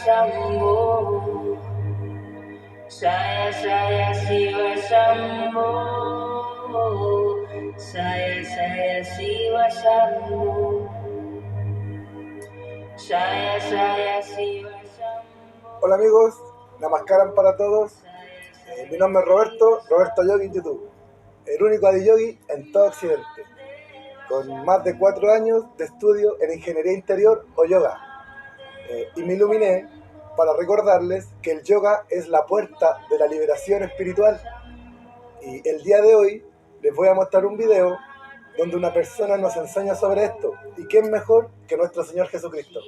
Shambho, Saya Saya Shiva Shambho, Saya Saya Shiva Shambho, Saya Saya Shiva Shambho. Hola amigos, Namaskaram para todos. Mi nombre es Roberto Yogi en YouTube, el único adiyogi en todo Occidente, con más de 4 años de estudio en ingeniería interior o yoga. Y me iluminé para recordarles que el yoga es la puerta de la liberación espiritual. Y el día de hoy les voy a mostrar un video donde una persona nos enseña sobre esto. ¿Y quién mejor que nuestro Señor Jesucristo?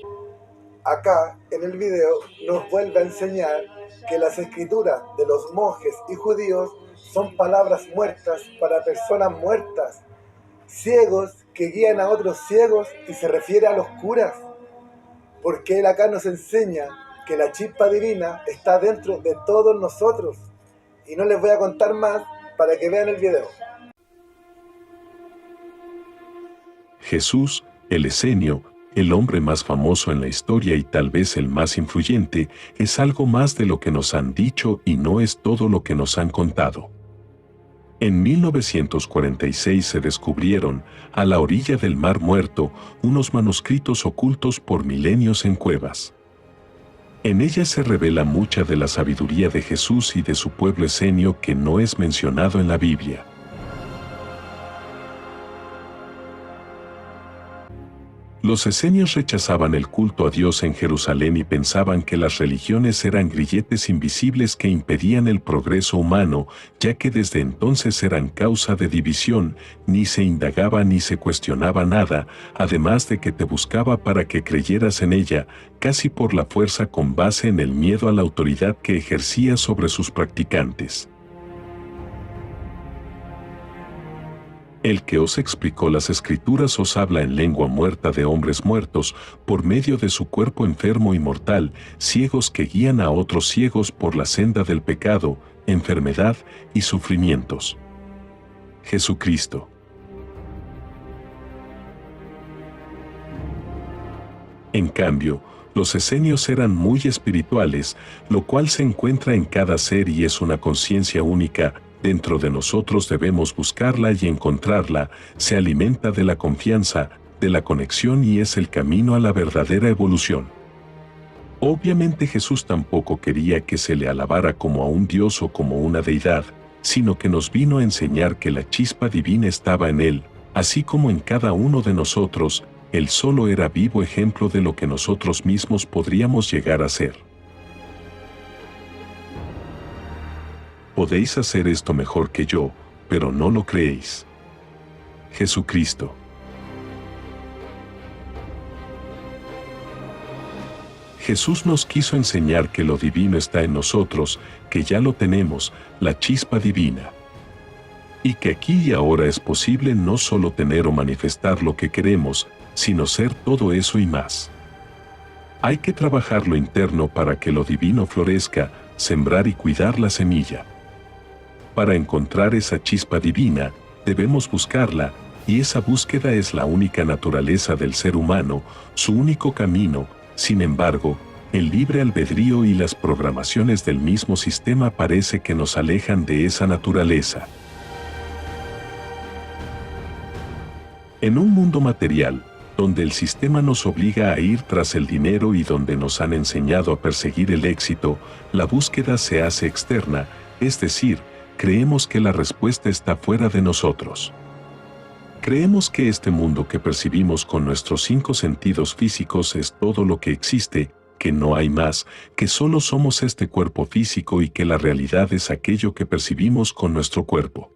Acá, en el video, nos vuelve a enseñar que las escrituras de los monjes y judíos son palabras muertas para personas muertas, ciegos que guían a otros ciegos, y se refiere a los curas, porque él acá nos enseña que la chispa divina está dentro de todos nosotros. Y no les voy a contar más para que vean el video. Jesús, el Esenio, el hombre más famoso en la historia y tal vez el más influyente, es algo más de lo que nos han dicho y no es todo lo que nos han contado. En 1946 se descubrieron, a la orilla del Mar Muerto, unos manuscritos ocultos por milenios en cuevas. En ellas se revela mucha de la sabiduría de Jesús y de su pueblo esenio que no es mencionado en la Biblia. Los esenios rechazaban el culto a Dios en Jerusalén y pensaban que las religiones eran grilletes invisibles que impedían el progreso humano, ya que desde entonces eran causa de división, ni se indagaba ni se cuestionaba nada, además de que te buscaba para que creyeras en ella, casi por la fuerza con base en el miedo a la autoridad que ejercía sobre sus practicantes. El que os explicó las Escrituras os habla en lengua muerta de hombres muertos, por medio de su cuerpo enfermo y mortal, ciegos que guían a otros ciegos por la senda del pecado, enfermedad y sufrimientos. Jesucristo. En cambio, los esenios eran muy espirituales, lo cual se encuentra en cada ser y es una conciencia única. Dentro de nosotros debemos buscarla y encontrarla, se alimenta de la confianza, de la conexión y es el camino a la verdadera evolución. Obviamente Jesús tampoco quería que se le alabara como a un Dios o como una deidad, sino que nos vino a enseñar que la chispa divina estaba en Él, así como en cada uno de nosotros. Él solo era vivo ejemplo de lo que nosotros mismos podríamos llegar a ser. Podéis hacer esto mejor que yo, pero no lo creéis. Jesucristo. Jesús nos quiso enseñar que lo divino está en nosotros, que ya lo tenemos, la chispa divina. Y que aquí y ahora es posible no solo tener o manifestar lo que queremos, sino ser todo eso y más. Hay que trabajar lo interno para que lo divino florezca, sembrar y cuidar la semilla. Para encontrar esa chispa divina, debemos buscarla, y esa búsqueda es la única naturaleza del ser humano, su único camino. Sin embargo, el libre albedrío y las programaciones del mismo sistema parece que nos alejan de esa naturaleza. En un mundo material, donde el sistema nos obliga a ir tras el dinero y donde nos han enseñado a perseguir el éxito, la búsqueda se hace externa, es decir, creemos que la respuesta está fuera de nosotros. Creemos que este mundo que percibimos con nuestros 5 sentidos físicos es todo lo que existe, que no hay más, que solo somos este cuerpo físico y que la realidad es aquello que percibimos con nuestro cuerpo.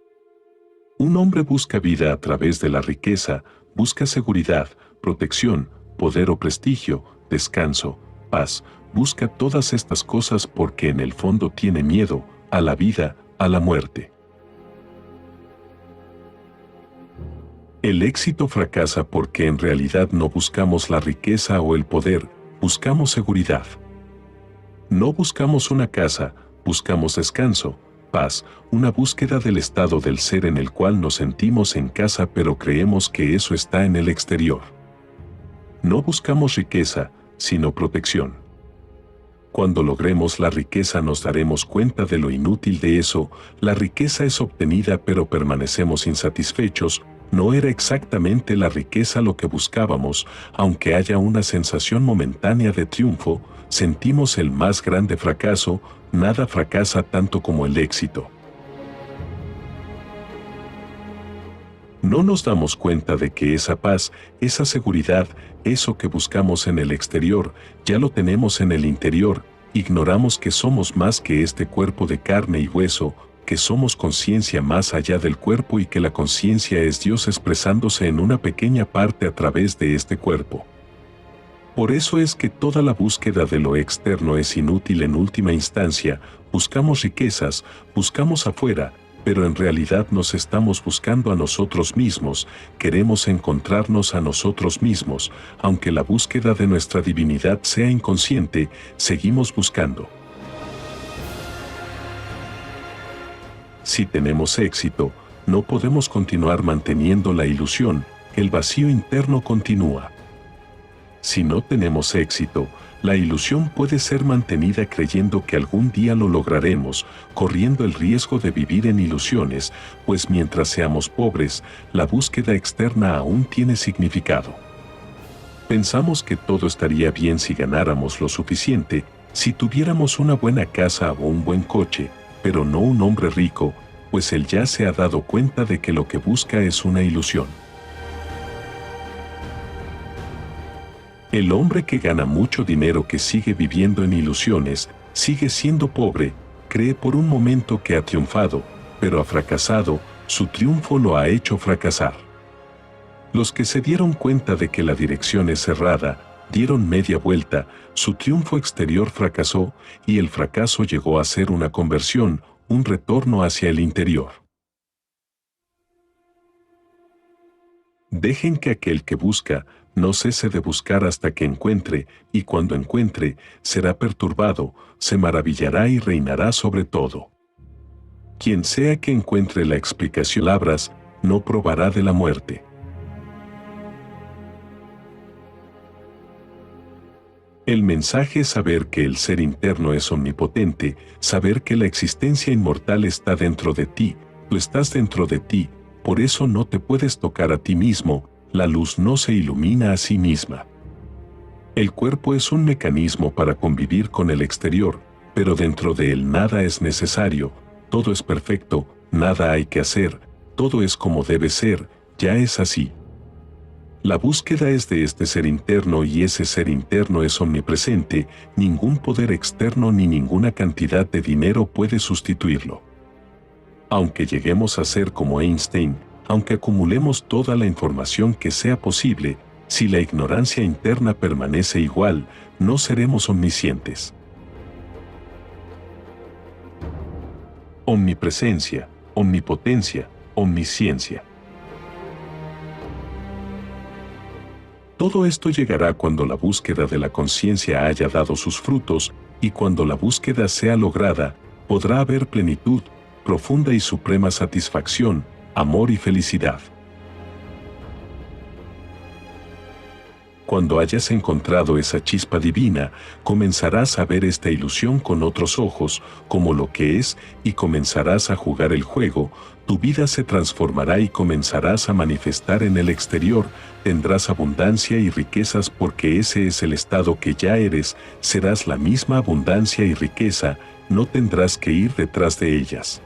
Un hombre busca vida a través de la riqueza, busca seguridad, protección, poder o prestigio, descanso, paz, busca todas estas cosas porque en el fondo tiene miedo a la vida, a la muerte. El éxito fracasa porque en realidad no buscamos la riqueza o el poder, buscamos seguridad. No buscamos una casa, buscamos descanso, paz, una búsqueda del estado del ser en el cual nos sentimos en casa pero creemos que eso está en el exterior. No buscamos riqueza, sino protección. Cuando logremos la riqueza nos daremos cuenta de lo inútil de eso. La riqueza es obtenida pero permanecemos insatisfechos. No era exactamente la riqueza lo que buscábamos, aunque haya una sensación momentánea de triunfo, sentimos el más grande fracaso. Nada fracasa tanto como el éxito. No nos damos cuenta de que esa paz, esa seguridad, eso que buscamos en el exterior, ya lo tenemos en el interior. Ignoramos que somos más que este cuerpo de carne y hueso, que somos conciencia más allá del cuerpo y que la conciencia es Dios expresándose en una pequeña parte a través de este cuerpo. Por eso es que toda la búsqueda de lo externo es inútil en última instancia. Buscamos riquezas, buscamos afuera, pero en realidad nos estamos buscando a nosotros mismos, queremos encontrarnos a nosotros mismos, aunque la búsqueda de nuestra divinidad sea inconsciente, seguimos buscando. Si tenemos éxito, no podemos continuar manteniendo la ilusión, el vacío interno continúa. Si no tenemos éxito, la ilusión puede ser mantenida creyendo que algún día lo lograremos, corriendo el riesgo de vivir en ilusiones, pues mientras seamos pobres, la búsqueda externa aún tiene significado. Pensamos que todo estaría bien si ganáramos lo suficiente, si tuviéramos una buena casa o un buen coche, pero no un hombre rico, pues él ya se ha dado cuenta de que lo que busca es una ilusión. El hombre que gana mucho dinero que sigue viviendo en ilusiones, sigue siendo pobre, cree por un momento que ha triunfado, pero ha fracasado, su triunfo lo ha hecho fracasar. Los que se dieron cuenta de que la dirección es errada, dieron media vuelta, su triunfo exterior fracasó y el fracaso llegó a ser una conversión, un retorno hacia el interior. Dejen que aquel que busca, no cese de buscar hasta que encuentre, y cuando encuentre, será perturbado, se maravillará y reinará sobre todo. Quien sea que encuentre la explicación palabras, no probará de la muerte. El mensaje es saber que el ser interno es omnipotente, saber que la existencia inmortal está dentro de ti, tú estás dentro de ti, por eso no te puedes tocar a ti mismo. La luz no se ilumina a sí misma. El cuerpo es un mecanismo para convivir con el exterior, pero dentro de él nada es necesario, todo es perfecto, nada hay que hacer, todo es como debe ser, ya es así. La búsqueda es de este ser interno y ese ser interno es omnipresente, ningún poder externo ni ninguna cantidad de dinero puede sustituirlo. Aunque lleguemos a ser como Einstein, aunque acumulemos toda la información que sea posible, si la ignorancia interna permanece igual, no seremos omniscientes. Omnipresencia, omnipotencia, omnisciencia. Todo esto llegará cuando la búsqueda de la conciencia haya dado sus frutos, y cuando la búsqueda sea lograda, podrá haber plenitud, profunda y suprema satisfacción, amor y felicidad. Cuando hayas encontrado esa chispa divina, comenzarás a ver esta ilusión con otros ojos, como lo que es, y comenzarás a jugar el juego, tu vida se transformará y comenzarás a manifestar en el exterior, tendrás abundancia y riquezas porque ese es el estado que ya eres, serás la misma abundancia y riqueza, no tendrás que ir detrás de ellas.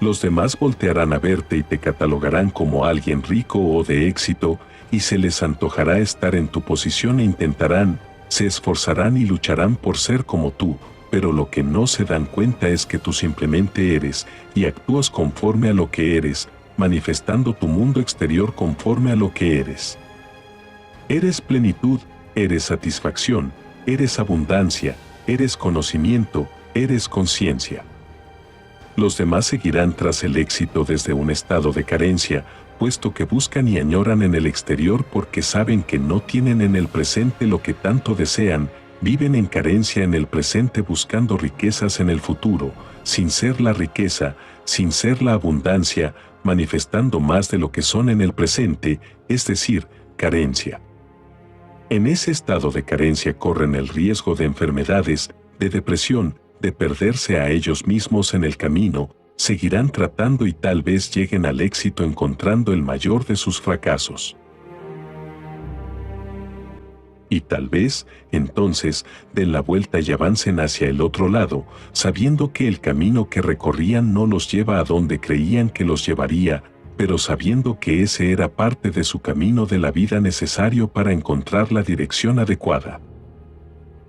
Los demás voltearán a verte y te catalogarán como alguien rico o de éxito, y se les antojará estar en tu posición e intentarán, se esforzarán y lucharán por ser como tú, pero lo que no se dan cuenta es que tú simplemente eres, y actúas conforme a lo que eres, manifestando tu mundo exterior conforme a lo que eres. Eres plenitud, eres satisfacción, eres abundancia, eres conocimiento, eres conciencia. Los demás seguirán tras el éxito desde un estado de carencia, puesto que buscan y añoran en el exterior porque saben que no tienen en el presente lo que tanto desean, viven en carencia en el presente buscando riquezas en el futuro, sin ser la riqueza, sin ser la abundancia, manifestando más de lo que son en el presente, es decir, carencia. En ese estado de carencia corren el riesgo de enfermedades, de depresión, de perderse a ellos mismos en el camino, seguirán tratando y tal vez lleguen al éxito encontrando el mayor de sus fracasos. Y tal vez, entonces, den la vuelta y avancen hacia el otro lado, sabiendo que el camino que recorrían no los lleva a donde creían que los llevaría, pero sabiendo que ese era parte de su camino de la vida necesario para encontrar la dirección adecuada.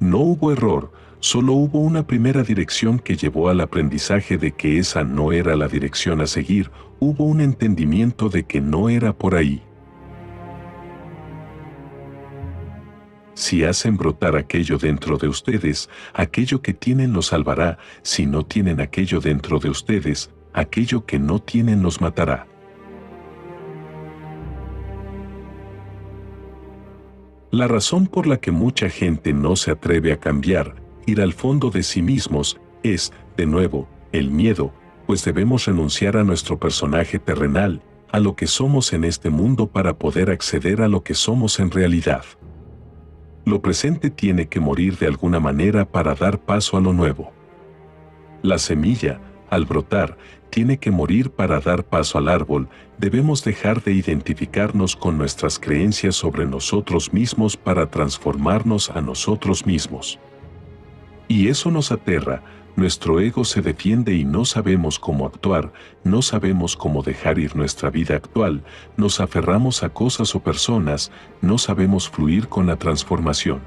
No hubo error, solo hubo una primera dirección que llevó al aprendizaje de que esa no era la dirección a seguir, hubo un entendimiento de que no era por ahí. Si hacen brotar aquello dentro de ustedes, aquello que tienen los salvará; si no tienen aquello dentro de ustedes, aquello que no tienen los matará. La razón por la que mucha gente no se atreve a cambiar, ir al fondo de sí mismos, es, de nuevo, el miedo, pues debemos renunciar a nuestro personaje terrenal, a lo que somos en este mundo para poder acceder a lo que somos en realidad. Lo presente tiene que morir de alguna manera para dar paso a lo nuevo. La semilla, al brotar, tiene que morir para dar paso al árbol. Debemos dejar de identificarnos con nuestras creencias sobre nosotros mismos para transformarnos a nosotros mismos. Y eso nos aterra, nuestro ego se defiende y no sabemos cómo actuar, no sabemos cómo dejar ir nuestra vida actual, nos aferramos a cosas o personas, no sabemos fluir con la transformación.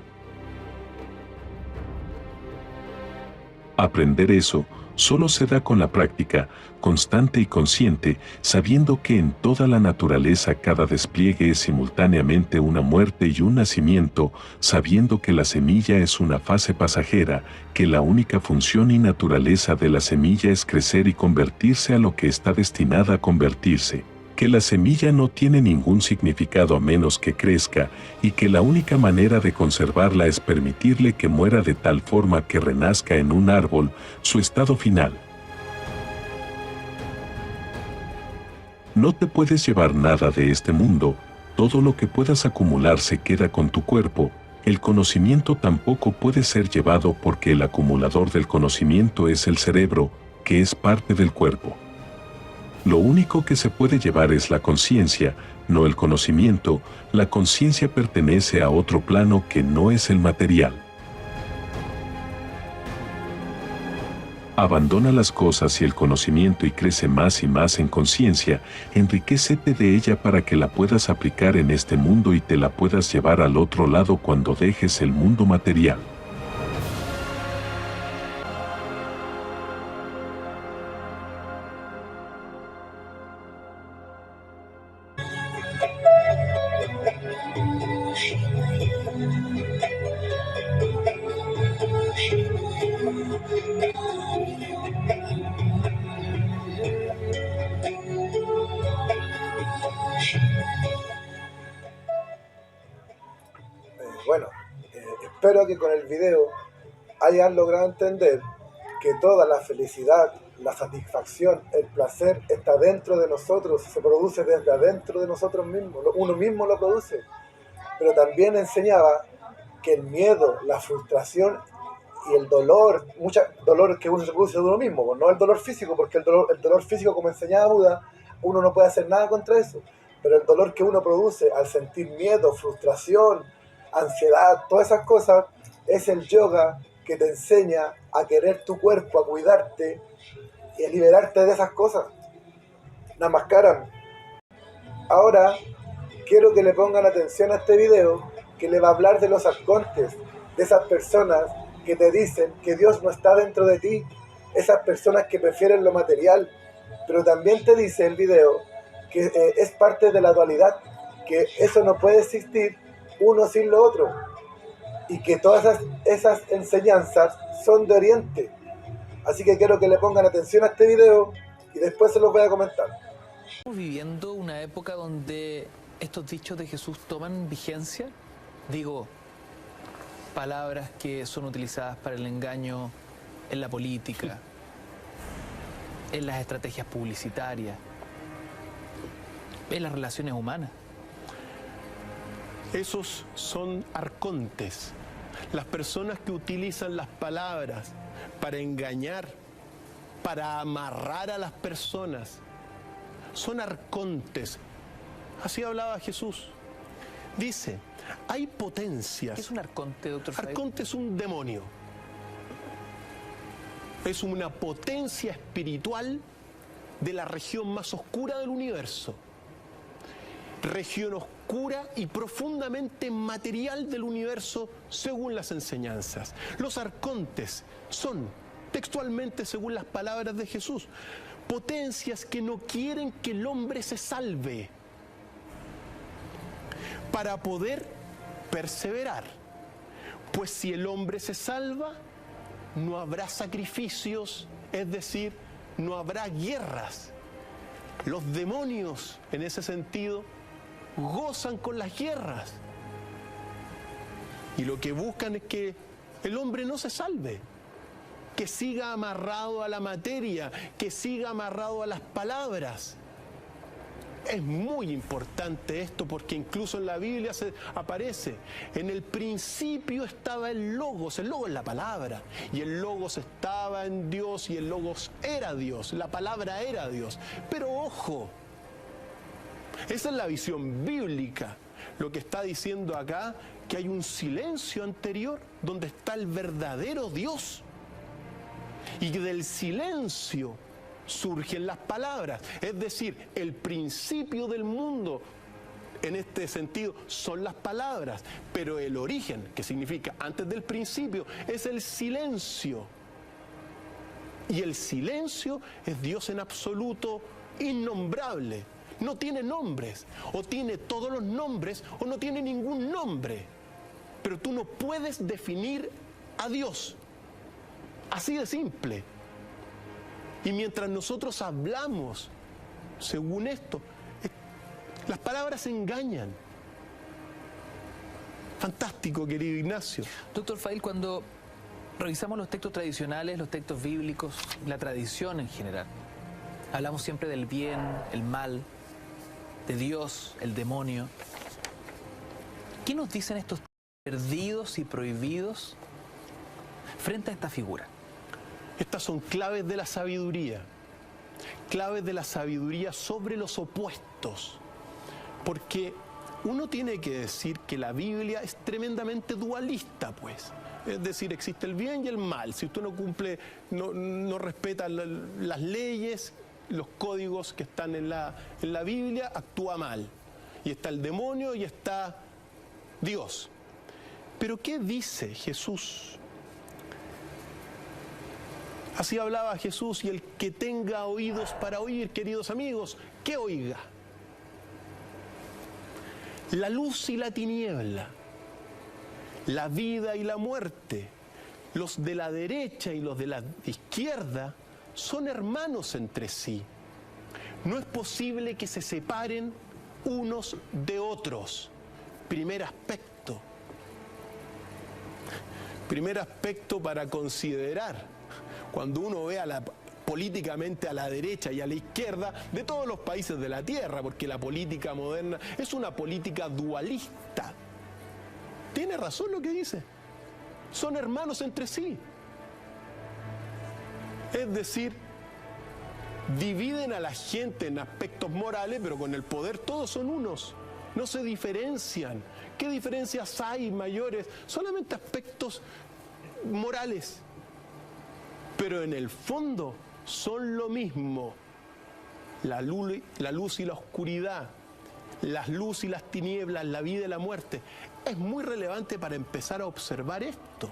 Aprender eso solo se da con la práctica, constante y consciente, sabiendo que en toda la naturaleza cada despliegue es simultáneamente una muerte y un nacimiento, sabiendo que la semilla es una fase pasajera, que la única función y naturaleza de la semilla es crecer y convertirse a lo que está destinada a convertirse, que la semilla no tiene ningún significado a menos que crezca, y que la única manera de conservarla es permitirle que muera de tal forma que renazca en un árbol, su estado final. No te puedes llevar nada de este mundo, todo lo que puedas acumular se queda con tu cuerpo, el conocimiento tampoco puede ser llevado porque el acumulador del conocimiento es el cerebro, que es parte del cuerpo. Lo único que se puede llevar es la conciencia, no el conocimiento. La conciencia pertenece a otro plano que no es el material. Abandona las cosas y el conocimiento y crece más y más en conciencia, enriquécete de ella para que la puedas aplicar en este mundo y te la puedas llevar al otro lado cuando dejes el mundo material. Bueno, espero que con el video hayan logrado entender que toda la felicidad, la satisfacción, el placer está dentro de nosotros, se produce desde adentro de nosotros mismos, uno mismo lo produce. Pero también enseñaba que el miedo, la frustración y el dolor, muchos dolores que uno se produce de uno mismo, no el dolor físico, porque el dolor físico, como enseñaba Buda, uno no puede hacer nada contra eso, pero el dolor que uno produce al sentir miedo, frustración, ansiedad, todas esas cosas, es el yoga que te enseña a querer tu cuerpo, a cuidarte y a liberarte de esas cosas. Namaskaram. Ahora quiero que le pongan atención a este video, que le va a hablar de los arcontes, de esas personas que te dicen que Dios no está dentro de ti, esas personas que prefieren lo material, pero también te dice el video que es parte de la dualidad, que eso no puede existir uno sin lo otro, y que todas esas enseñanzas son de Oriente. Así que quiero que le pongan atención a este video y después se los voy a comentar. Estamos viviendo una época donde estos dichos de Jesús toman vigencia. Digo, palabras que son utilizadas para el engaño en la política, en las estrategias publicitarias, en las relaciones humanas. Esos son arcontes, Las personas que utilizan las palabras para engañar, para amarrar a las personas, son arcontes. Así hablaba Jesús. Dice, hay potencias. ¿Qué es un arconte, doctor Fael? Arconte es un demonio. Es una potencia espiritual de la región más oscura del universo. Región oscura y profundamente material del universo según las enseñanzas. Los arcontes son, textualmente según las palabras de Jesús, potencias que no quieren que el hombre se salve para poder perseverar. Pues si el hombre se salva, no habrá sacrificios, es decir, no habrá guerras. Los demonios, en ese sentido, gozan con las guerras. Y lo que buscan es que el hombre no se salve, que siga amarrado a la materia, que siga amarrado a las palabras. Es muy importante esto porque incluso en la Biblia se aparece, en el principio estaba el Logos es la palabra, y el Logos estaba en Dios y el Logos era Dios, la palabra era Dios. Pero ojo, esa es la visión bíblica. Lo que está diciendo acá, que hay un silencio anterior donde está el verdadero Dios. Y del silencio surgen las palabras. Es decir, el principio del mundo, en este sentido, son las palabras. Pero el origen, que significa antes del principio, es el silencio. Y el silencio es Dios en absoluto, innombrable. No tiene nombres, o tiene todos los nombres, o no tiene ningún nombre. Pero tú no puedes definir a Dios. Así de simple. Y mientras nosotros hablamos, según esto, las palabras engañan. Fantástico, querido Ignacio. Doctor Fael, cuando revisamos los textos tradicionales, los textos bíblicos, la tradición en general, hablamos siempre del bien, el mal, de Dios, el demonio. ¿Qué nos dicen estos perdidos y prohibidos frente a esta figura? Estas son claves de la sabiduría sobre los opuestos, porque uno tiene que decir que la Biblia es tremendamente dualista, pues. Es decir, existe el bien y el mal. Si usted no cumple, no respeta las leyes, los códigos que están en la Biblia, actúa mal. Y está el demonio y está Dios. Pero ¿qué dice Jesús? Así hablaba Jesús, y el que tenga oídos para oír, queridos amigos, que oiga. La luz y la tiniebla, la vida y la muerte, los de la derecha y los de la izquierda son hermanos entre sí. No es posible que se separen unos de otros. Primer aspecto para considerar. Cuando uno ve políticamente a la derecha y a la izquierda de todos los países de la tierra, porque la política moderna es una política dualista. Tiene razón lo que dice. Son hermanos entre sí. Es decir, dividen a la gente en aspectos morales, pero con el poder todos son unos. No se diferencian. ¿Qué diferencias hay mayores? Solamente aspectos morales. Pero en el fondo son lo mismo. La luz y la oscuridad, las luz y las tinieblas, la vida y la muerte. Es muy relevante para empezar a observar esto,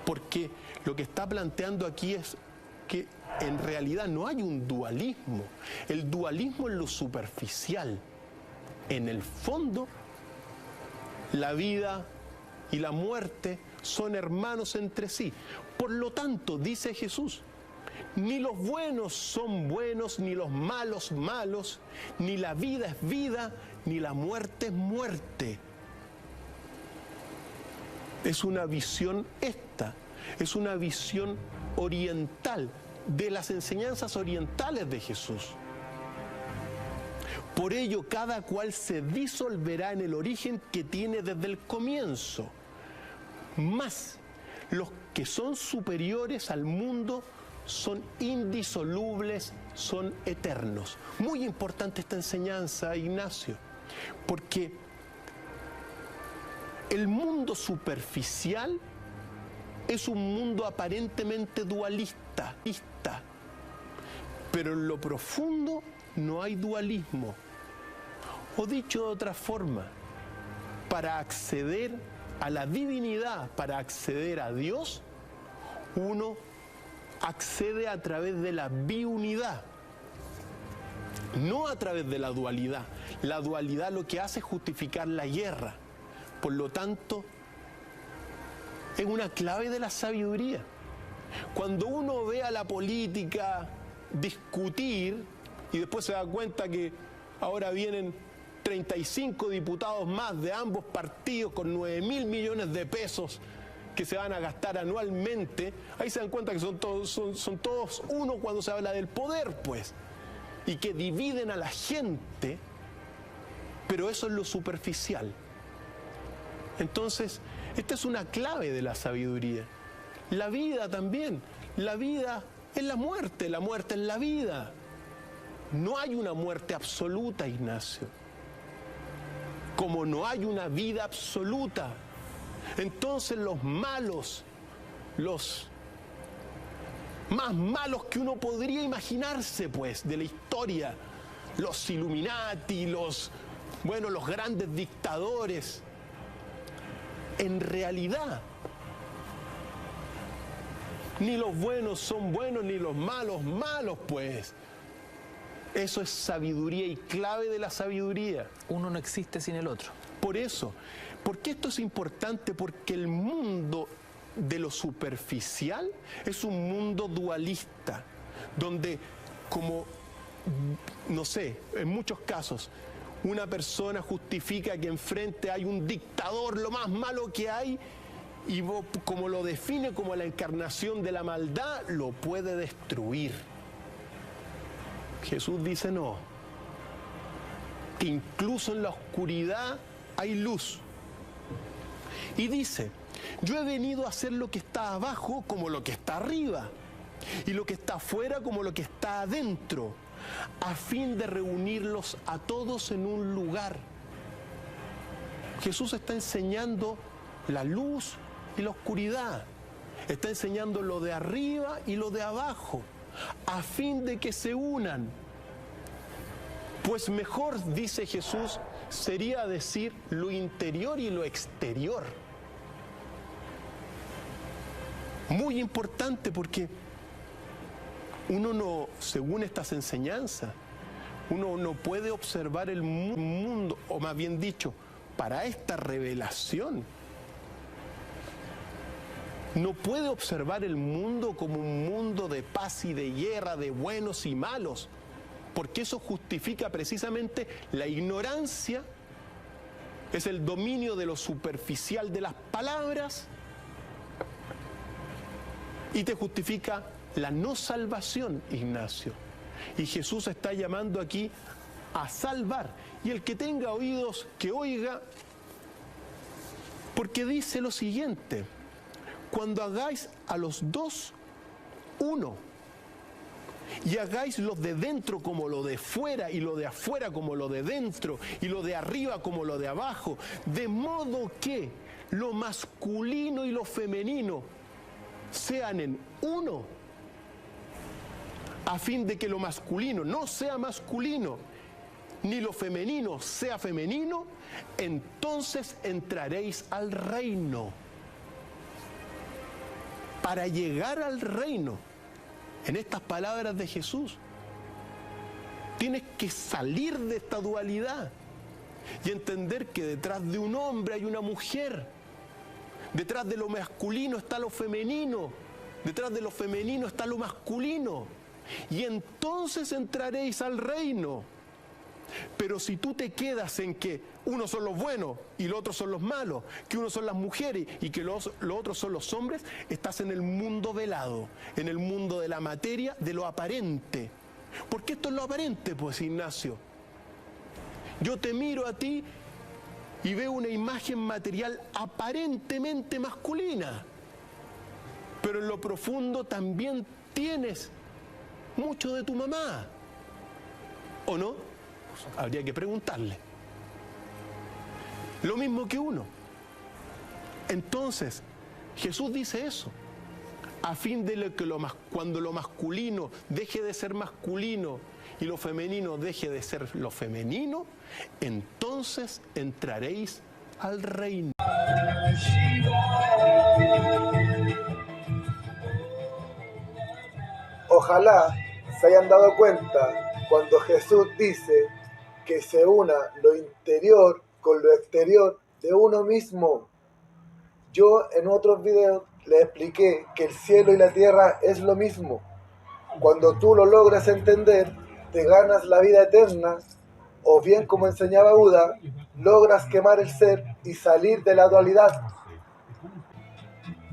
porque lo que está planteando aquí es que en realidad no hay un dualismo. El dualismo es lo superficial. En el fondo, la vida y la muerte son hermanos entre sí. Por lo tanto, dice Jesús, ni los buenos son buenos, ni los malos malos, ni la vida es vida, ni la muerte es muerte. Es una visión es una visión oriental, de las enseñanzas orientales de Jesús. Por ello, cada cual se disolverá en el origen que tiene desde el comienzo. Más los que son superiores al mundo son indisolubles, son eternos. Muy importante esta enseñanza, Ignacio, porque el mundo superficial es un mundo aparentemente dualista, pero en lo profundo no hay dualismo. O dicho de otra forma, para acceder a la divinidad, para acceder a Dios, uno accede a través de la biunidad, no a través de la dualidad. La dualidad lo que hace es justificar la guerra. Por lo tanto, es una clave de la sabiduría. Cuando uno ve a la política discutir y después se da cuenta que ahora vienen 35 diputados más de ambos partidos con 9.000 millones de pesos que se van a gastar anualmente, ahí se dan cuenta que son todos uno cuando se habla del poder, pues, y que dividen a la gente, pero eso es lo superficial. Entonces, esta es una clave de la sabiduría. La vida también, la vida es la muerte es la vida. No hay una muerte absoluta, Ignacio. Como no hay una vida absoluta, entonces los malos, los más malos que uno podría imaginarse, pues, de la historia, los Illuminati, los grandes dictadores, en realidad, ni los buenos son buenos, ni los malos malos, pues. Eso es sabiduría y clave de la sabiduría. Uno no existe sin el otro. Por eso, ¿por qué esto es importante? Porque el mundo de lo superficial es un mundo dualista, donde, como, no sé, en muchos casos, una persona justifica que enfrente hay un dictador, lo más malo que hay, y como lo define como la encarnación de la maldad, lo puede destruir. Jesús dice no, que incluso en la oscuridad hay luz. Y dice, yo he venido a hacer lo que está abajo como lo que está arriba, y lo que está afuera como lo que está adentro, a fin de reunirlos a todos en un lugar. Jesús está enseñando la luz y la oscuridad, está enseñando lo de arriba y lo de abajo, a fin de que se unan. Pues mejor, dice Jesús, sería decir lo interior y lo exterior. Muy importante, porque uno no, según estas enseñanzas, uno no puede observar el mundo, o más bien dicho, para esta revelación, no puede observar el mundo como un mundo de paz y de guerra, de buenos y malos, porque eso justifica precisamente la ignorancia, es el dominio de lo superficial de las palabras, y te justifica la no salvación, Ignacio. Y Jesús está llamando aquí a salvar. Y el que tenga oídos, que oiga, porque dice lo siguiente: cuando hagáis a los dos uno, y hagáis los de dentro como lo de fuera, y lo de afuera como lo de dentro, y lo de arriba como lo de abajo, de modo que lo masculino y lo femenino sean en uno, a fin de que lo masculino no sea masculino, ni lo femenino sea femenino, entonces entraréis al reino. Para llegar al reino, en estas palabras de Jesús, tienes que salir de esta dualidad y entender que detrás de un hombre hay una mujer, detrás de lo masculino está lo femenino, detrás de lo femenino está lo masculino, y entonces entraréis al reino. Pero si tú te quedas en que unos son los buenos y los otros son los malos, que unos son las mujeres y que los otros son los hombres, estás en el mundo velado, en el mundo de la materia, de lo aparente. ¿Por qué esto es lo aparente, pues, Ignacio? Yo te miro a ti y ve una imagen material aparentemente masculina, pero en lo profundo también tienes mucho de tu mamá, ¿o no? Habría que preguntarle. Lo mismo que uno. Entonces, Jesús dice eso, a fin de que cuando lo masculino deje de ser masculino y lo femenino deje de ser lo femenino, entonces entraréis al reino. Ojalá se hayan dado cuenta cuando Jesús dice que se una lo interior con lo exterior de uno mismo. Yo en otros videos les expliqué que el cielo y la tierra es lo mismo. Cuando tú lo logras entender, te ganas la vida eterna, o bien, como enseñaba Buda, logras quemar el ser y salir de la dualidad.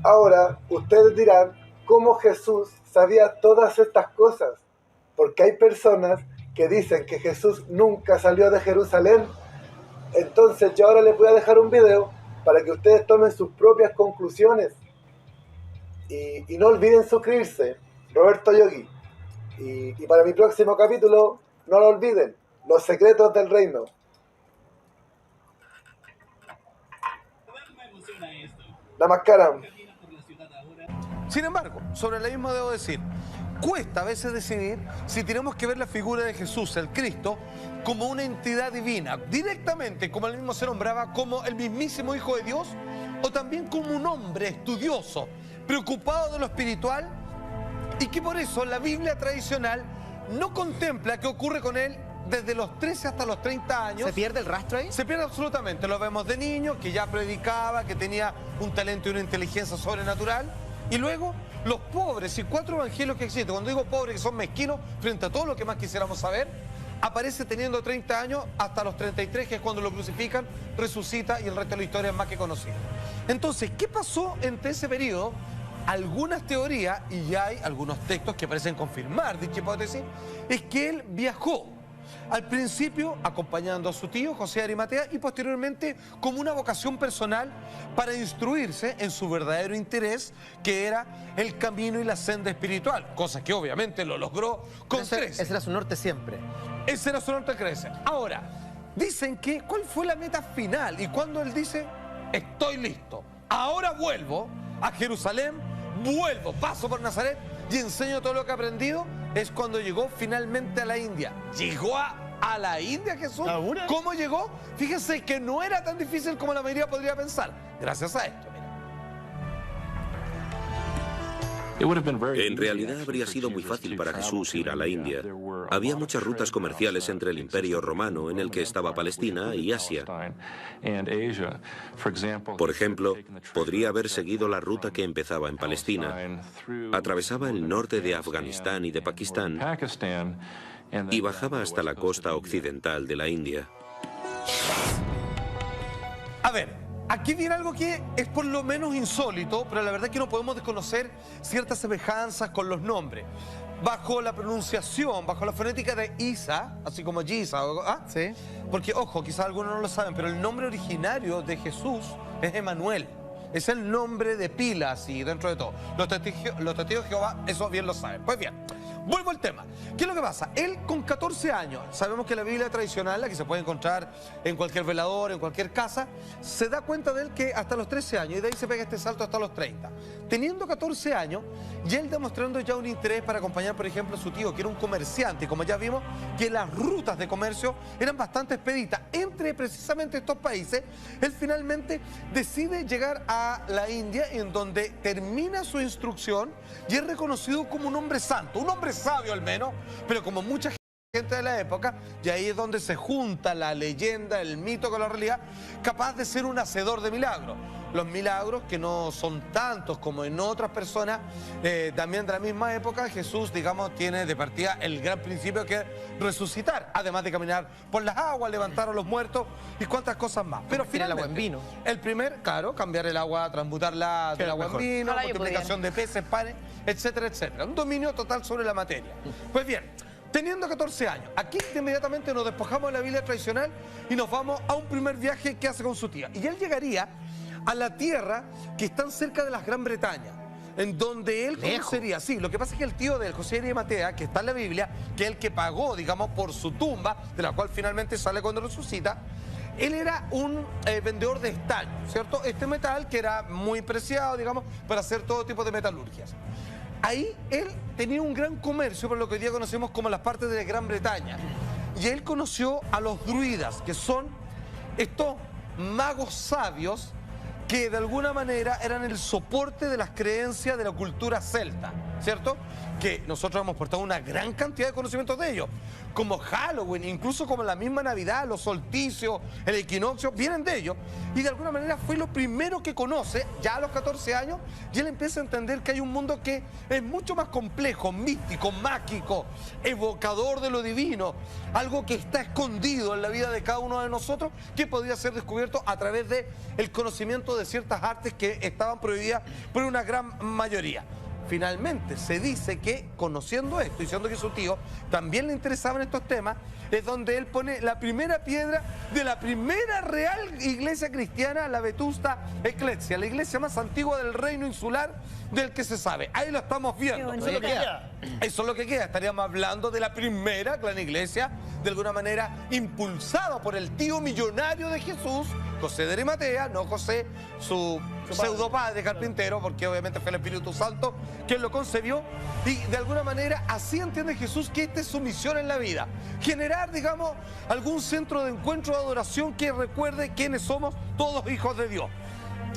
Ahora, ustedes dirán, ¿cómo Jesús sabía todas estas cosas? Porque hay personas que dicen que Jesús nunca salió de Jerusalén. Entonces yo ahora les voy a dejar un video para que ustedes tomen sus propias conclusiones. Y no olviden suscribirse, Roberto Yogi. Y para mi próximo capítulo, no lo olviden, los secretos del reino. Namaskaram. Sin embargo, sobre el mismo debo decir, cuesta a veces decidir si tenemos que ver la figura de Jesús, el Cristo, como una entidad divina, directamente, como él mismo se nombraba, como el mismísimo Hijo de Dios, o también como un hombre estudioso, preocupado de lo espiritual, y que por eso la Biblia tradicional no contempla qué ocurre con él desde los 13 hasta los 30 años. ¿Se pierde el rastro ahí? Se pierde absolutamente. Lo vemos de niño, que ya predicaba, que tenía un talento y una inteligencia sobrenatural. Y luego, los pobres y 4 evangelios que existen, cuando digo pobres, que son mezquinos frente a todo lo que más quisiéramos saber, aparece teniendo 30 años hasta los 33, que es cuando lo crucifican, resucita y el resto de la historia es más que conocido. Entonces, ¿qué pasó entre ese periodo? Algunas teorías, y ya hay algunos textos que parecen confirmar dicha hipótesis, es que él viajó. Al principio acompañando a su tío José de Arimatea y posteriormente como una vocación personal para instruirse en su verdadero interés, que era el camino y la senda espiritual, cosa que obviamente lo logró con creces. Ese era su norte siempre. Ese era su norte crecer. Ahora, dicen que ¿cuál fue la meta final? Y cuando él dice, estoy listo, ahora vuelvo a Jerusalén, vuelvo, paso por Nazaret y enseño todo lo que he aprendido, es cuando llegó finalmente a la India. ¿Llegó a la India Jesús? ¿Ahora? ¿Cómo llegó? Fíjense que no era tan difícil como la mayoría podría pensar, gracias a esto. En realidad habría sido muy fácil para Jesús ir a la India. Había muchas rutas comerciales entre el Imperio Romano, en el que estaba Palestina, y Asia. Por ejemplo, podría haber seguido la ruta que empezaba en Palestina, atravesaba el norte de Afganistán y de Pakistán y bajaba hasta la costa occidental de la India. A ver, aquí viene algo que es por lo menos insólito, pero la verdad es que no podemos desconocer ciertas semejanzas con los nombres. Bajo la pronunciación, bajo la fonética de Isa, así como Giza, Sí. porque ojo, quizás algunos no lo saben, pero el nombre originario de Jesús es Emanuel. Es el nombre de pila, así, dentro de todo. Los testigos de Jehová, eso bien lo saben. Pues bien, vuelvo al tema. ¿Qué es lo que pasa? Él con 14 años, sabemos que la Biblia tradicional, la que se puede encontrar en cualquier velador, en cualquier casa, se da cuenta de él que hasta los 13 años, y de ahí se pega este salto hasta los 30. Teniendo 14 años, y él demostrando ya un interés para acompañar, por ejemplo, a su tío, que era un comerciante, y como ya vimos, que las rutas de comercio eran bastante expeditas entre precisamente estos países, él finalmente decide llegar a la India, en donde termina su instrucción y es reconocido como un hombre santo, un hombre sabio al menos, pero como mucha gente de la época, y ahí es donde se junta la leyenda, el mito con la realidad, capaz de ser un hacedor de milagros. Los milagros que no son tantos como en otras personas, también de la misma época, Jesús, digamos, tiene de partida el gran principio que es resucitar, además de caminar por las aguas, levantar a los muertos y cuantas cosas más. Pero Convertir el agua finalmente, en vino. el primer, claro, cambiar el agua, transmutarla del agua en vino, Ojalá yo multiplicación de peces, panes, etcétera, etcétera. Un dominio total sobre la materia. Pues bien, Teniendo 14 años, aquí inmediatamente nos despojamos de la Biblia tradicional y nos vamos a un primer viaje que hace con su tía. Y él llegaría a la tierra que están cerca de la Gran Bretaña, en donde él conocería, sí, lo que pasa es que el tío de José de Arimatea, que está en la Biblia, que es el que pagó, digamos, por su tumba, de la cual finalmente sale cuando resucita, él era un vendedor de estaño, ¿cierto? Este metal que era muy preciado, digamos, para hacer todo tipo de metalurgias. Ahí él tenía un gran comercio, por lo que hoy día conocemos como las partes de Gran Bretaña. Y él conoció a los druidas, que son estos magos sabios que de alguna manera eran el soporte de las creencias de la cultura celta, ¿cierto? Que nosotros hemos portado una gran cantidad de conocimientos de ellos, como Halloween, incluso como la misma Navidad, los solsticios, el equinoccio, vienen de ellos, y de alguna manera fue lo primero que conoce, ya a los 14 años, y él empieza a entender que hay un mundo que es mucho más complejo, místico, mágico, evocador de lo divino, algo que está escondido en la vida de cada uno de nosotros, que podría ser descubierto a través del conocimiento de ciertas artes que estaban prohibidas por una gran mayoría. Finalmente se dice que, conociendo esto y siendo que su tío también le interesaban estos temas, es donde él pone la primera piedra de la primera real iglesia cristiana, la Vetusta Ecclesia, la iglesia más antigua del reino insular del que se sabe. Ahí lo estamos viendo. Eso es lo que queda. Eso es lo que queda. Estaríamos hablando de la primera gran iglesia, de alguna manera impulsada por el tío millonario de Jesús, José de Arimatea, no José, su pseudo padre carpintero, porque obviamente fue el Espíritu Santo quien lo concebió, y de alguna manera así entiende Jesús que esta es su misión en la vida, generar, digamos, algún centro de encuentro, de adoración que recuerde quiénes somos todos hijos de Dios.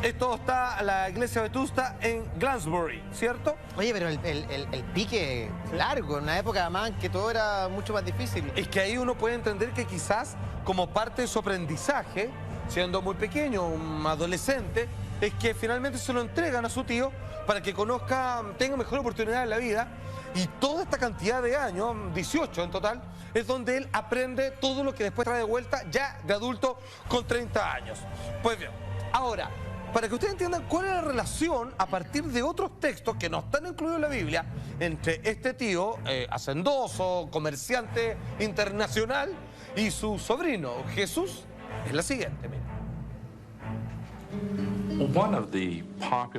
Esto está la iglesia vetusta en Glansbury, ¿cierto? Oye, pero el pique largo, en una época además que todo era mucho más difícil. Es que ahí uno puede entender que quizás como parte de su aprendizaje, siendo muy pequeño, un adolescente, es que finalmente se lo entregan a su tío para que conozca, tenga mejor oportunidad en la vida, y toda esta cantidad de años, 18 en total, es donde él aprende todo lo que después trae de vuelta ya de adulto con 30 años. Pues bien, ahora, para que ustedes entiendan cuál es la relación a partir de otros textos que no están incluidos en la Biblia entre este tío hacendoso, comerciante internacional, y su sobrino Jesús, es la siguiente, mira.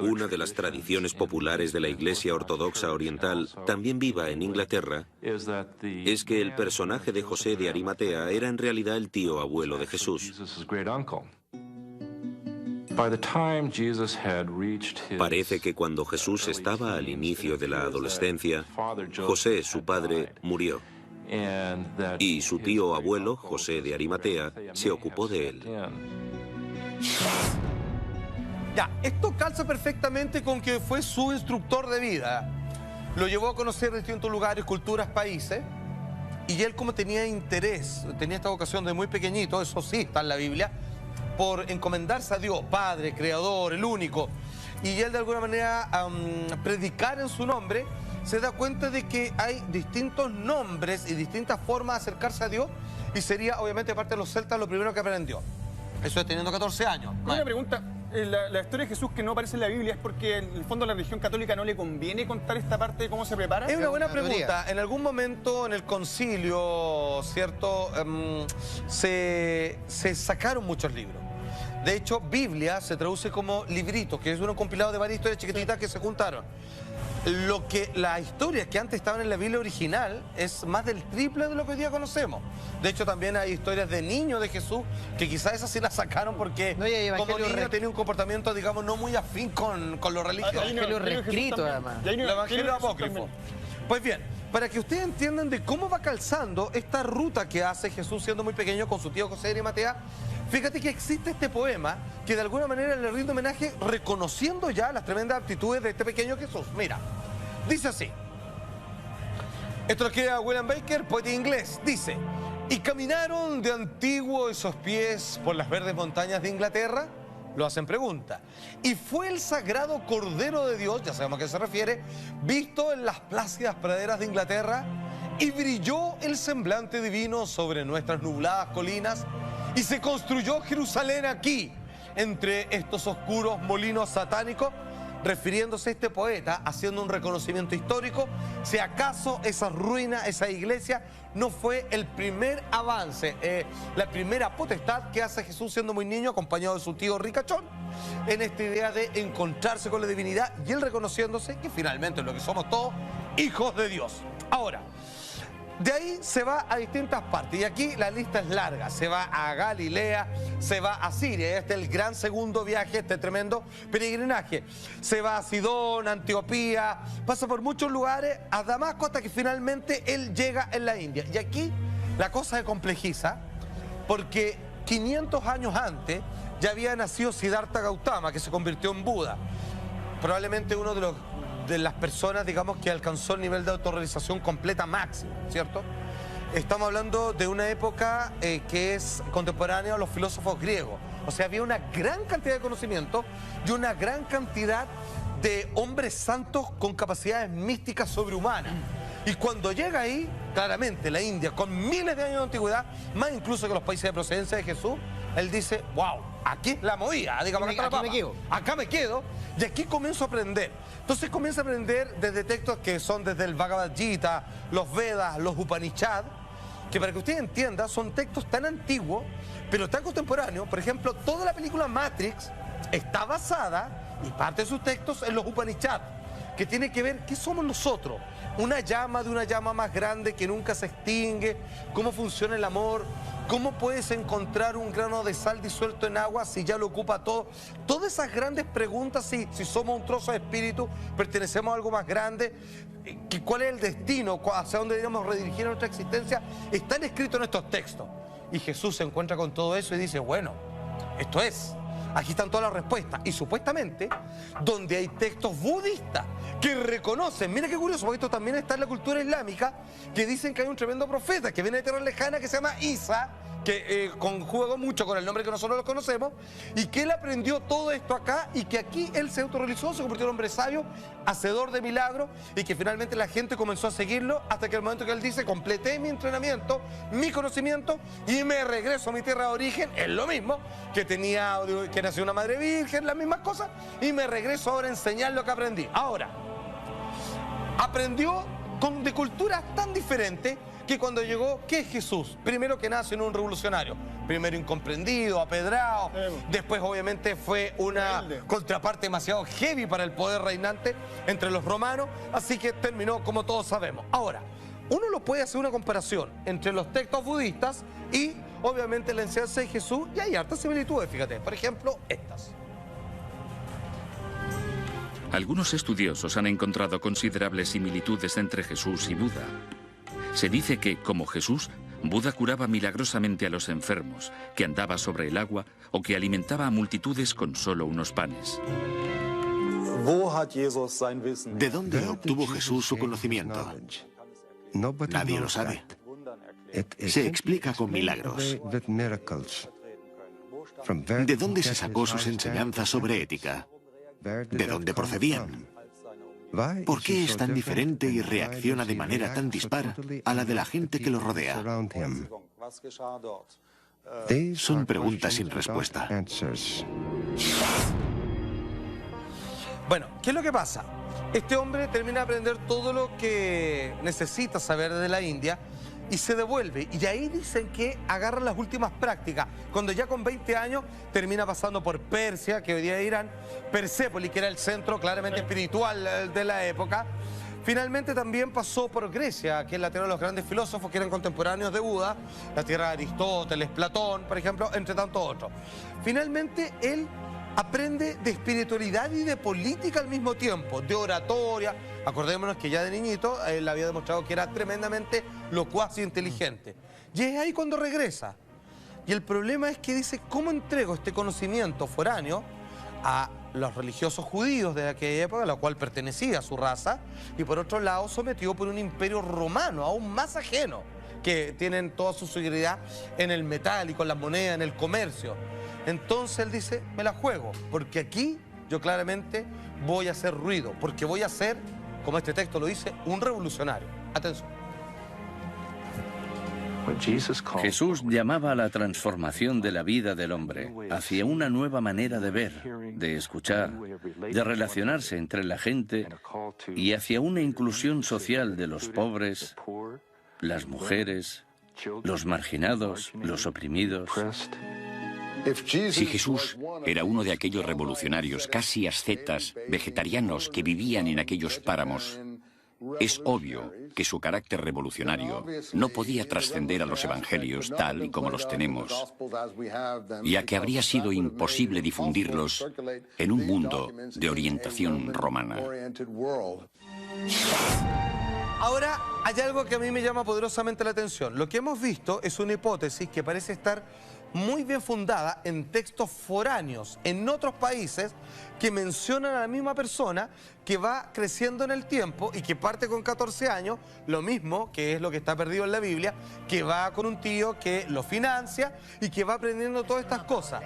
Una de las tradiciones populares de la Iglesia Ortodoxa Oriental, también viva en Inglaterra, es que el personaje de José de Arimatea era en realidad el tío abuelo de Jesús. Parece que cuando Jesús estaba al inicio de la adolescencia, José, su padre, murió. Y su tío abuelo, José de Arimatea, se ocupó de él. Ya, esto calza perfectamente con que fue su instructor de vida. Lo llevó a conocer distintos lugares, culturas, países. Y él, como tenía interés, tenía esta vocación de muy pequeñito, eso sí está en la Biblia, por encomendarse a Dios, Padre, Creador, el único, y él de alguna manera predicar en su nombre, se da cuenta de que hay distintos nombres y distintas formas de acercarse a Dios, y sería, obviamente, aparte de los celtas, lo primero que aprendió. Eso es teniendo 14 años. Una pregunta, la historia de Jesús que no aparece en la Biblia es porque en el fondo a la religión católica no le conviene contar esta parte de cómo se prepara. Es una buena pregunta. En algún momento en el concilio, ¿cierto? Se sacaron muchos libros. De hecho, Biblia se traduce como librito, que es un compilado de varias historias chiquititas que se juntaron. Las historias que antes estaban en la Biblia original es más del triple de lo que hoy día conocemos. De hecho, también hay historias de niños de Jesús que quizás esas sí las sacaron porque como niño tenía un comportamiento, digamos, no muy afín con lo religioso. El evangelio reescrito, además. El evangelio apócrifo. Pues bien, para que ustedes entiendan de cómo va calzando esta ruta que hace Jesús siendo muy pequeño con su tío José de Arimatea, fíjate que existe este poema que de alguna manera le rinde homenaje reconociendo ya las tremendas aptitudes de este pequeño Jesús. Mira, dice así. Esto lo escribe William Baker, poeta inglés. Dice: y caminaron de antiguo esos pies por las verdes montañas de Inglaterra. Lo hacen pregunta. Y fue el sagrado Cordero de Dios, ya sabemos a qué se refiere, visto en las plácidas praderas de Inglaterra, y brilló el semblante divino sobre nuestras nubladas colinas, y se construyó Jerusalén aquí, entre estos oscuros molinos satánicos, refiriéndose a este poeta, haciendo un reconocimiento histórico, si acaso esa ruina, esa iglesia, no fue el primer avance, la primera potestad que hace Jesús siendo muy niño, acompañado de su tío ricachón, en esta idea de encontrarse con la divinidad y él reconociéndose que finalmente es lo que somos todos, hijos de Dios. Ahora, de ahí se va a distintas partes, y aquí la lista es larga. Se va a Galilea, se va a Siria, este es el gran segundo viaje, este tremendo peregrinaje. Se va a Sidón, Antioquía, pasa por muchos lugares, a Damasco, hasta que finalmente él llega en la India. Y aquí la cosa se complejiza, porque 500 años antes ya había nacido Siddhartha Gautama, que se convirtió en Buda. Probablemente uno de las personas, digamos, que alcanzó el nivel de autorrealización completa máximo, ¿cierto? Estamos hablando de una época que es contemporánea a los filósofos griegos. O sea, había una gran cantidad de conocimiento y una gran cantidad de hombres santos con capacidades místicas sobrehumanas. Y cuando llega ahí, claramente, la India, con miles de años de antigüedad, más incluso que los países de procedencia de Jesús, él dice, wow, aquí es la movida, digamos, acá me quedo, y aquí comienzo a aprender. Entonces comienza a aprender desde textos que son desde el Bhagavad Gita, los Vedas, los Upanishad, que para que usted entienda, son textos tan antiguos, pero tan contemporáneos. Por ejemplo, toda la película Matrix está basada, y parte de sus textos, en los Upanishad, que tiene que ver qué somos nosotros, una llama de una llama más grande que nunca se extingue, cómo funciona el amor, cómo puedes encontrar un grano de sal disuelto en agua si ya lo ocupa todo. Todas esas grandes preguntas, si somos un trozo de espíritu, pertenecemos a algo más grande, cuál es el destino, hacia dónde debemos redirigir nuestra existencia, están escritos en estos textos. Y Jesús se encuentra con todo eso y dice, bueno, esto es... Aquí están todas las respuestas. Y supuestamente, donde hay textos budistas que reconocen, mira qué curioso, porque esto también está en la cultura islámica, que dicen que hay un tremendo profeta que viene de tierra lejana que se llama Isa, que conjuga mucho con el nombre que nosotros lo conocemos, y que él aprendió todo esto acá, y que aquí él se autorrealizó, se convirtió en un hombre sabio, hacedor de milagros, y que finalmente la gente comenzó a seguirlo, hasta que el momento que él dice, completé mi entrenamiento, mi conocimiento, y me regreso a mi tierra de origen, es lo mismo, que nació una madre virgen, las mismas cosas, y me regreso ahora a enseñar lo que aprendí. Ahora, aprendió de culturas tan diferentes, que cuando llegó, ¿qué es Jesús? Primero que nace en un revolucionario, primero incomprendido, apedrado, después obviamente fue una contraparte demasiado heavy para el poder reinante entre los romanos, así que terminó como todos sabemos. Ahora, uno lo puede hacer una comparación entre los textos budistas y obviamente la enseñanza de Jesús, y hay hartas similitudes, fíjate, por ejemplo, estas. Algunos estudiosos han encontrado considerables similitudes entre Jesús y Buda. Se dice que, como Jesús, Buda curaba milagrosamente a los enfermos, que andaba sobre el agua o que alimentaba a multitudes con solo unos panes. ¿De dónde obtuvo Jesús su conocimiento? Nadie lo sabe. Se explica con milagros. ¿De dónde se sacó sus enseñanzas sobre ética? ¿De dónde procedían? ¿Por qué es tan diferente y reacciona de manera tan dispar a la de la gente que lo rodea? Son preguntas sin respuesta. Bueno, ¿qué es lo que pasa? Este hombre termina de aprender todo lo que necesita saber de la India y se devuelve. Y ahí dicen que agarra las últimas prácticas. Cuando ya con 20 años termina pasando por Persia, que hoy día es Irán, Persépolis, que era el centro claramente espiritual de la época. Finalmente también pasó por Grecia, que es la tierra de los grandes filósofos que eran contemporáneos de Buda, la tierra de Aristóteles, Platón, por ejemplo, entre tantos otros. Finalmente él aprende de espiritualidad y de política al mismo tiempo, de oratoria. Acordémonos que ya de niñito él había demostrado que era tremendamente locuaz y inteligente. Y es ahí cuando regresa. Y el problema es que dice, ¿cómo entrego este conocimiento foráneo a los religiosos judíos de aquella época, a la cual pertenecía a su raza, y por otro lado sometido por un imperio romano aún más ajeno, que tienen toda su seguridad en el metal y con las monedas, en el comercio? Entonces él dice, me la juego, porque aquí yo claramente voy a hacer ruido, porque voy a ser, como este texto lo dice, un revolucionario. Atención. Jesús llamaba a la transformación de la vida del hombre hacia una nueva manera de ver, de escuchar, de relacionarse entre la gente y hacia una inclusión social de los pobres, las mujeres, los marginados, los oprimidos. Si Jesús era uno de aquellos revolucionarios casi ascetas, vegetarianos que vivían en aquellos páramos, es obvio que su carácter revolucionario no podía trascender a los evangelios tal y como los tenemos, ya que habría sido imposible difundirlos en un mundo de orientación romana. Ahora, hay algo que a mí me llama poderosamente la atención. Lo que hemos visto es una hipótesis que parece estar muy bien fundada en textos foráneos en otros países que mencionan a la misma persona que va creciendo en el tiempo y que parte con 14 años, lo mismo que es lo que está perdido en la Biblia, que va con un tío que lo financia y que va aprendiendo todas estas cosas.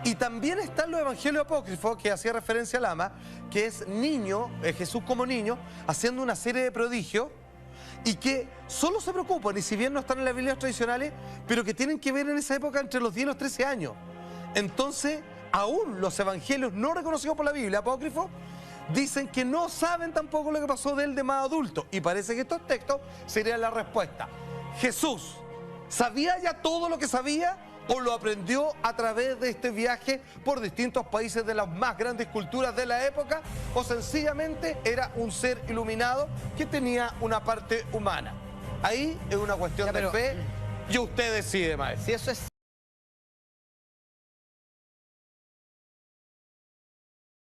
Y también están los evangelios apócrifos, que hacía referencia a Lama, que es niño, Jesús como niño, haciendo una serie de prodigios y que solo se preocupan, y si bien no están en las Biblias tradicionales, pero que tienen que ver en esa época entre los 10 y los 13 años. Entonces, aún los evangelios no reconocidos por la Biblia, apócrifos, dicen que no saben tampoco lo que pasó de él de más adulto. Y parece que estos textos serían la respuesta. Jesús, ¿sabía ya todo lo que sabía o lo aprendió a través de este viaje por distintos países de las más grandes culturas de la época? ¿O sencillamente era un ser iluminado que tenía una parte humana? Ahí es una cuestión de fe y usted decide, maestro. Si eso es